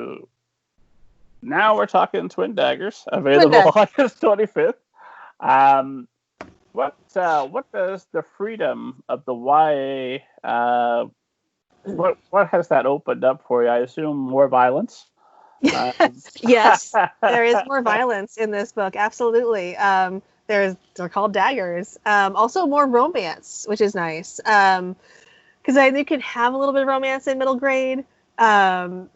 So now we're talking Twin Daggers, Twin available Daggers. August 25th. What does the freedom of the YA what has that opened up for you? I assume more violence. Yes, there is more violence in this book. Absolutely. They're called daggers. Also more romance, which is nice. Because you could have a little bit of romance in middle grade. And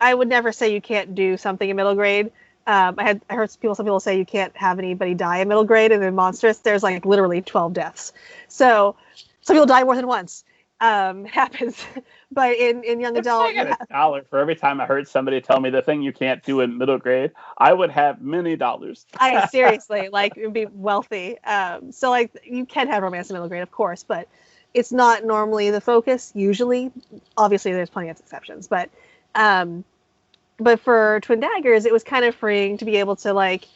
I would never say you can't do something in middle grade. I heard some people say you can't have anybody die in middle grade, and in Monstrous there's like literally 12 deaths. So some people die more than once. Happens. But in young adult, I get $1 for every time I heard somebody tell me the thing you can't do in middle grade, I would have many dollars. I seriously, like, it would be wealthy. So like you can have romance in middle grade, of course, but it's not normally the focus. Usually, obviously, there's plenty of exceptions, but for Twin Daggers, it was kind of freeing to be able to like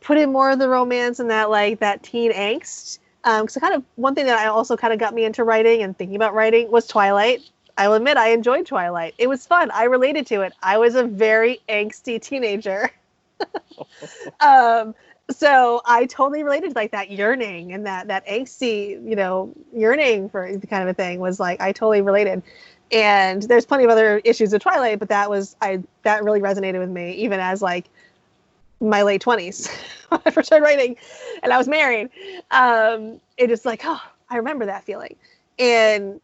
put in more of the romance and that teen angst. So kind of one thing that I also kind of got me into writing and thinking about writing was Twilight. I will admit I enjoyed Twilight. It was fun. I related to it. I was a very angsty teenager. So I totally related to like that yearning and that angsty, yearning for the kind of a thing was like, I totally related. And there's plenty of other issues with Twilight, but that really resonated with me even as like my late 20s when I first started writing and I was married. It just like, oh, I remember that feeling. And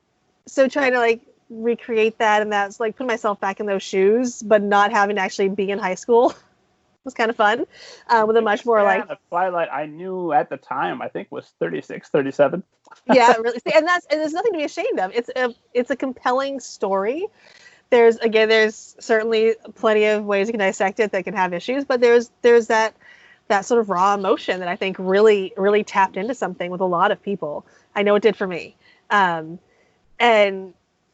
so trying to like recreate that, and that's like put myself back in those shoes, but not having to actually be in high school was kind of fun. With a much more like Twilight I knew at the time I think was 36, 37. Yeah, really. And there's nothing to be ashamed of. It's a compelling story. There's certainly plenty of ways you can dissect it that can have issues, but there's that sort of raw emotion that I think really, really tapped into something with a lot of people. I know it did for me. And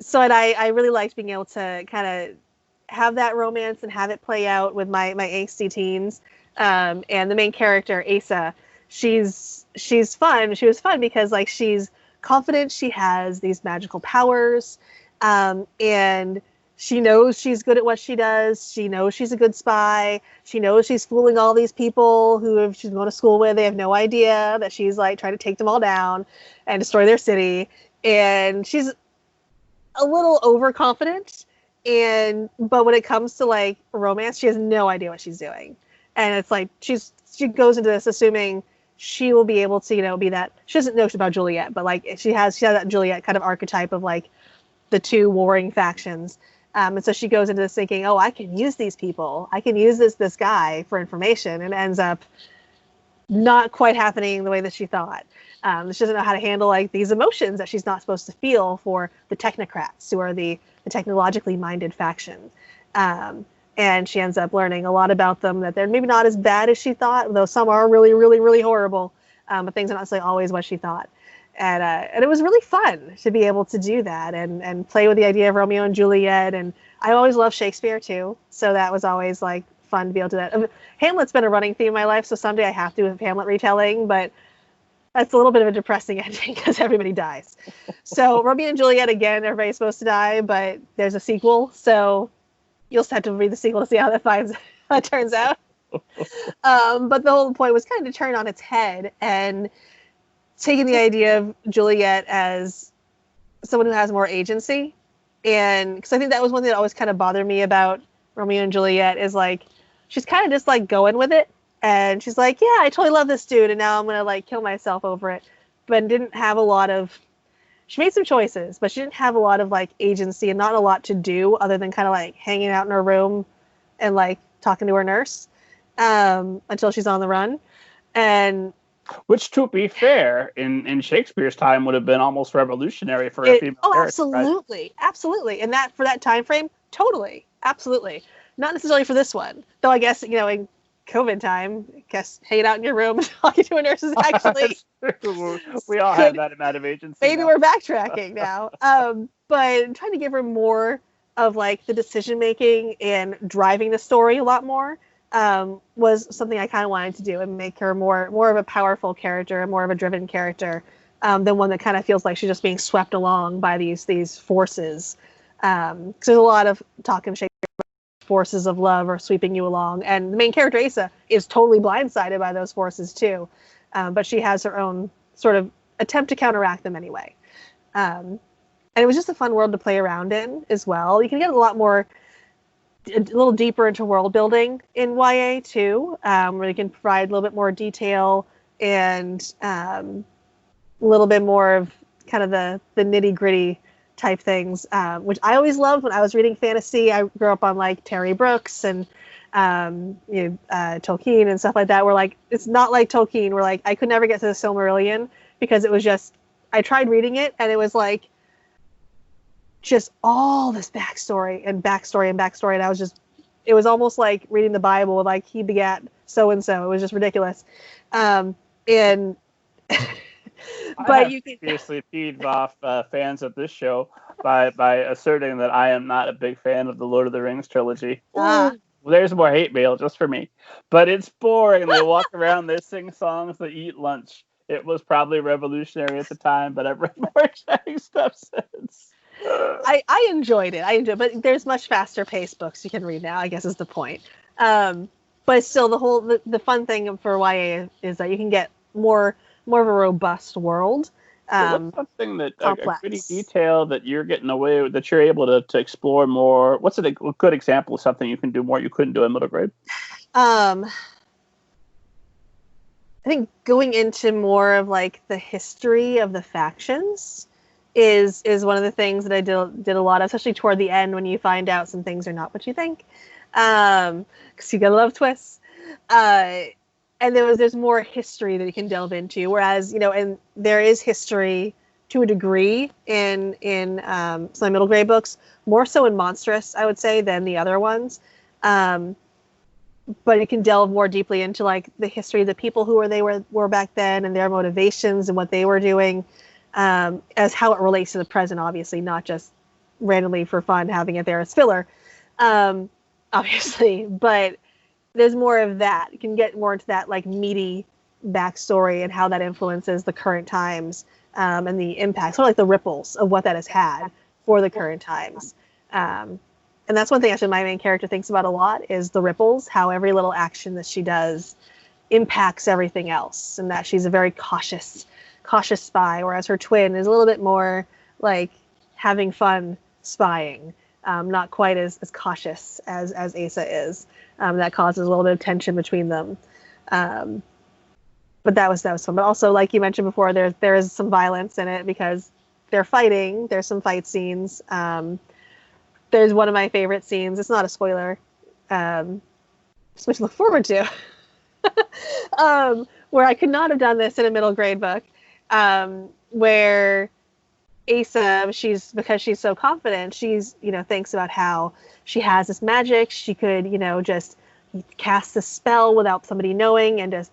so I really liked being able to kind of have that romance and have it play out with my angsty teens. And the main character, Asa, she's fun. She was fun because like she's confident, she has these magical powers, and she knows she's good at what she does. She knows she's a good spy. She knows she's fooling all these people who she's going to school with. They have no idea that she's like trying to take them all down and destroy their city. And she's a little overconfident. But when it comes to like romance, she has no idea what she's doing. And it's like she goes into this assuming she will be able to, be that. She doesn't know about Juliet, but like she has that Juliet kind of archetype of like the two warring factions. And so she goes into this thinking, oh, I can use these people. I can use this guy for information, and ends up not quite happening the way that she thought. She doesn't know how to handle like these emotions that she's not supposed to feel for the technocrats, who are the technologically minded faction. And she ends up learning a lot about them, that they're maybe not as bad as she thought, though some are really, really, really horrible. But things are not necessarily always what she thought. And it was really fun to be able to do that and play with the idea of Romeo and Juliet. And I always loved Shakespeare too, so that was always like fun to be able to do that. Hamlet's been a running theme in my life, so someday I have to have Hamlet retelling, but that's a little bit of a depressing ending because everybody dies. So Romeo and Juliet, again, everybody's supposed to die, but there's a sequel, so you'll just have to read the sequel to see how that turns out. But the whole point was kind of to turn on its head and taking the idea of Juliet as someone who has more agency. And because I think that was one thing that always kind of bothered me about Romeo and Juliet is like, she's kind of just like going with it. And she's like, yeah, I totally love this dude, and now I'm going to like kill myself over it. But didn't have a lot of, she made some choices, but she didn't have a lot of like agency and not a lot to do other than kind of like hanging out in her room and like talking to her nurse until she's on the run. And which, to be fair, in Shakespeare's time would have been almost revolutionary for a female character. Absolutely. Right? Absolutely. And that, for that time frame, totally. Absolutely. Not necessarily for this one. Though I guess, in COVID time, I guess hanging out in your room and talking to a nurse is actually... we all have that amount of agency. Maybe we're backtracking now. But trying to give her more of like the decision-making and driving the story a lot more. Was something I kind of wanted to do and make her more of a powerful character and more of a driven character than one that kind of feels like she's just being swept along by these forces. Because there's a lot of talk in Shakespeare forces of love are sweeping you along. And the main character, Asa, is totally blindsided by those forces too. But she has her own sort of attempt to counteract them anyway. And it was just a fun world to play around in as well. You can get a little deeper into world building in YA too, where you can provide a little bit more detail and a little bit more of kind of the nitty gritty type things, which I always loved when I was reading fantasy. I grew up on like Terry Brooks and Tolkien and stuff like that. Where like it's not like Tolkien, where like I could never get to the Silmarillion because it was just I tried reading it and it was like just all this backstory and backstory and backstory, and I was just it was almost like reading the Bible with like he begat so and so. It was just ridiculous, and. But you can seriously feed off fans of this show by asserting that I am not a big fan of the Lord of the Rings trilogy. Well, there's more hate mail just for me. But it's boring. They walk around, they sing songs, they eat lunch. It was probably revolutionary at the time, but I've read more exciting stuff since. I enjoyed it. But there's much faster paced books you can read now, I guess is the point. But still, the fun thing for YA is that you can get more of a robust world. What's something that a pretty detail that you're getting away with, that you're able to explore more? What's a good example of something you can do more you couldn't do in middle grade? I think going into more of like the history of the factions is one of the things that I did a lot of, especially toward the end when you find out some things are not what you think, because you gotta love twists. And there's more history that you can delve into, whereas and there is history to a degree in some middle grade books, more so in Monstrous, I would say, than the other ones. But you can delve more deeply into like the history of the people who were back then and their motivations and what they were doing, as how it relates to the present, obviously, not just randomly for fun having it there as filler, obviously, but. There's more of that. You can get more into that like meaty backstory and how that influences the current times, and the impact, sort of like the ripples of what that has had for the current times. And that's one thing actually my main character thinks about a lot is the ripples, how every little action that she does impacts everything else, and that she's a very cautious spy, whereas her twin is a little bit more like having fun spying, not quite as cautious as Asa is. That causes a little bit of tension between them. But that was fun. But also, like you mentioned before, there is some violence in it because they're fighting. There's some fight scenes. There's one of my favorite scenes. It's not a spoiler. Which to look forward to. Where I could not have done this in a middle grade book. Where Asa, because she's so confident, she's thinks about how she has this magic. She could just cast a spell without somebody knowing and just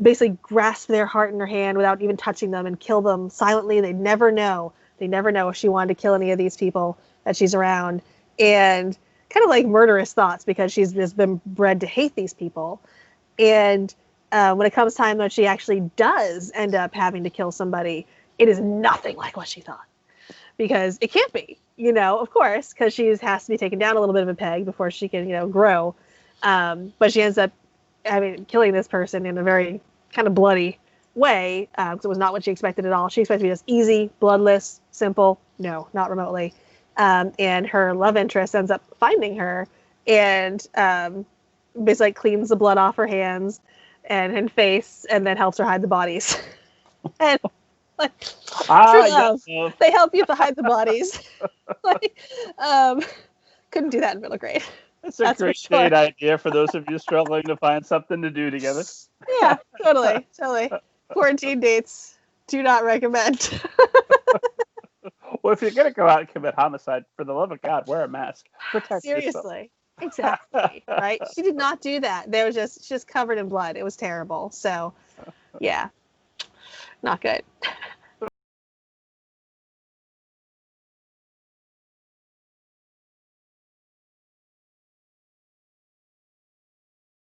basically grasp their heart in her hand without even touching them and kill them silently. They'd never know if she wanted to kill any of these people that she's around, and kind of like murderous thoughts because she's just been bred to hate these people. And when it comes time that she actually does end up having to kill somebody, it is nothing like what she thought, because it can't be, of course, because she has to be taken down a little bit of a peg before she can, grow. But she ends up killing this person in a very kind of bloody way, because it was not what she expected at all. She expected to be just easy, bloodless, simple. No, not remotely. And her love interest ends up finding her and basically cleans the blood off her hands and face, and then helps her hide the bodies. And true love. Yes. They help you to hide the bodies. Couldn't do that in middle grade. That's a great date idea for those of you struggling to find something to do together. Yeah, totally. Quarantine dates, do not recommend. Well, if you're going to go out and commit homicide, for the love of God, wear a mask. Protect Seriously. Yourself. Exactly. Right? She did not do that. They were just covered in blood. It was terrible. So, yeah. Not good.